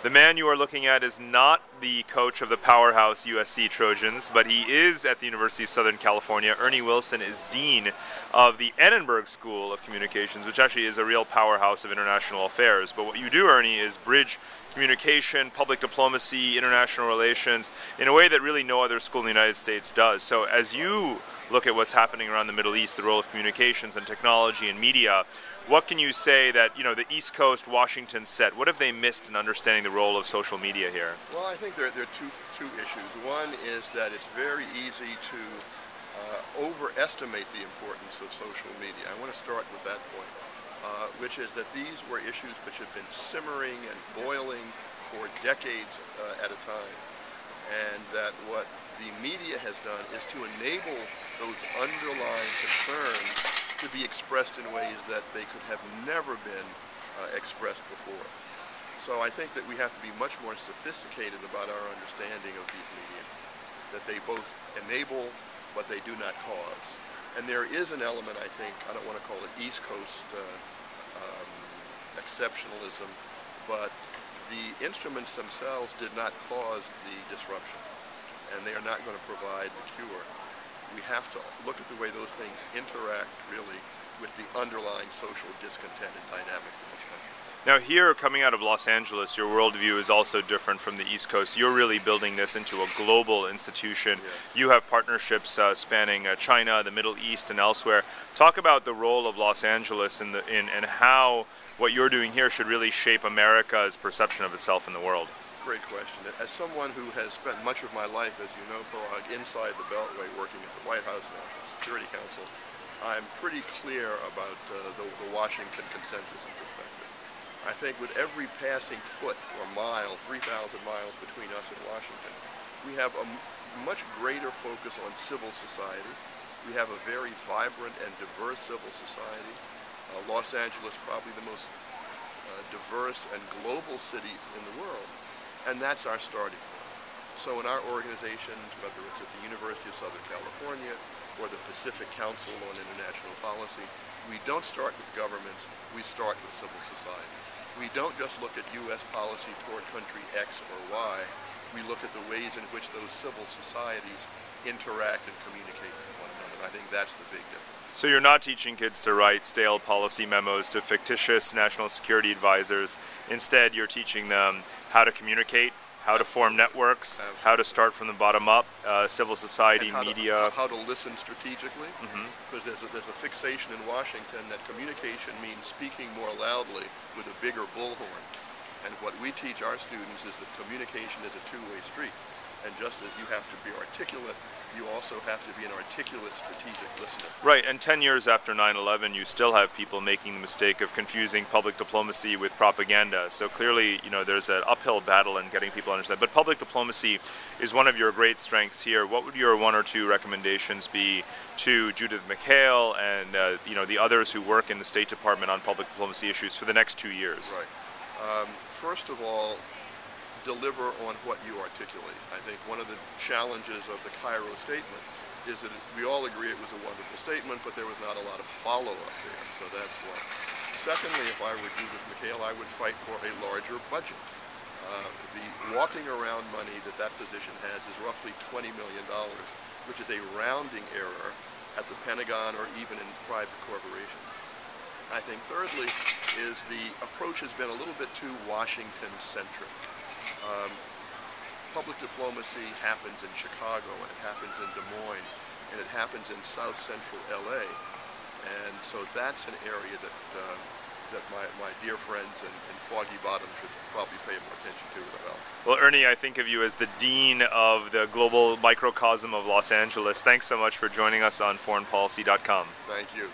The man you are looking at is not the coach of the powerhouse USC Trojans, but he is at the University of Southern California. Ernie Wilson is dean of the Edinburgh School of Communications, which actually is a real powerhouse of international affairs. But what you do, Ernie, is bridge communication, public diplomacy, international relations in a way that really no other school in the United States does. So as you look at what's happening around the Middle East, the role of communications and technology and media, what can you say that, the East Coast, Washington set, what have they missed in understanding the role of social media here? Well, I think there are two issues. One is that it's very easy to overestimate the importance of social media. I want to start with that point, which is that these were issues which have been simmering and boiling for decades at a time, and that what the media has done is to enable those underlying concerns to be expressed in ways that they could have never been expressed before. So I think that we have to be much more sophisticated about our understanding of these media, that they both enable but they do not cause. And there is an element, I think, I don't want to call it East Coast exceptionalism, but the instruments themselves did not cause the disruption, and they are not going to provide the cure. We have to look at the way those things interact really with the underlying social discontent and dynamics in this country. Now here, coming out of Los Angeles, your worldview is also different from the East Coast. You're really building this into a global institution. Yeah. You have partnerships spanning China, the Middle East, and elsewhere. Talk about the role of Los Angeles and how what you're doing here should really shape America's perception of itself in the world. Great question. As someone who has spent much of my life, as you know, Parag, inside the Beltway working at the White House National Security Council, I'm pretty clear about the Washington consensus and perspective. I think with every passing foot or mile, 3,000 miles between us and Washington, we have a much greater focus on civil society. We have a very vibrant and diverse civil society. Los Angeles, probably the most diverse and global city in the world. And that's our starting point. So in our organization, whether it's at the University of Southern California or the Pacific Council on International Policy, we don't start with governments, we start with civil society. We don't just look at U.S. policy toward country X or Y, we look at the ways in which those civil societies interact and communicate with one another. I think that's the big difference. So you're not teaching kids to write stale policy memos to fictitious national security advisors. Instead, you're teaching them how to communicate, how to form networks, how to start from the bottom up, civil society, media. How to listen strategically, because there's a fixation in Washington that communication means speaking more loudly with a bigger bullhorn. And what we teach our students is that communication is a two-way street. And just as you have to be articulate, you also have to be an articulate strategic listener. Right, and 10 years after 9/11, you still have people making the mistake of confusing public diplomacy with propaganda. So clearly, there's an uphill battle in getting people to understand. But public diplomacy is one of your great strengths here. What would your one or two recommendations be to Judith McHale and the others who work in the State Department on public diplomacy issues for the next 2 years? Right. First of all, deliver on what you articulate. I think one of the challenges of the Cairo statement is that we all agree it was a wonderful statement, but there was not a lot of follow-up there, so that's one. Secondly, if I were Judith McHale, I would fight for a larger budget. The walking around money that position has is roughly $20 million, which is a rounding error at the Pentagon or even in private corporations. I think thirdly is the approach has been a little bit too Washington-centric. Public diplomacy happens in Chicago, and it happens in Des Moines, and it happens in South Central LA, and so that's an area that my dear friends in Foggy Bottom should probably pay more attention to as well. Well, Ernie, I think of you as the dean of the global microcosm of Los Angeles. Thanks so much for joining us on foreignpolicy.com. Thank you.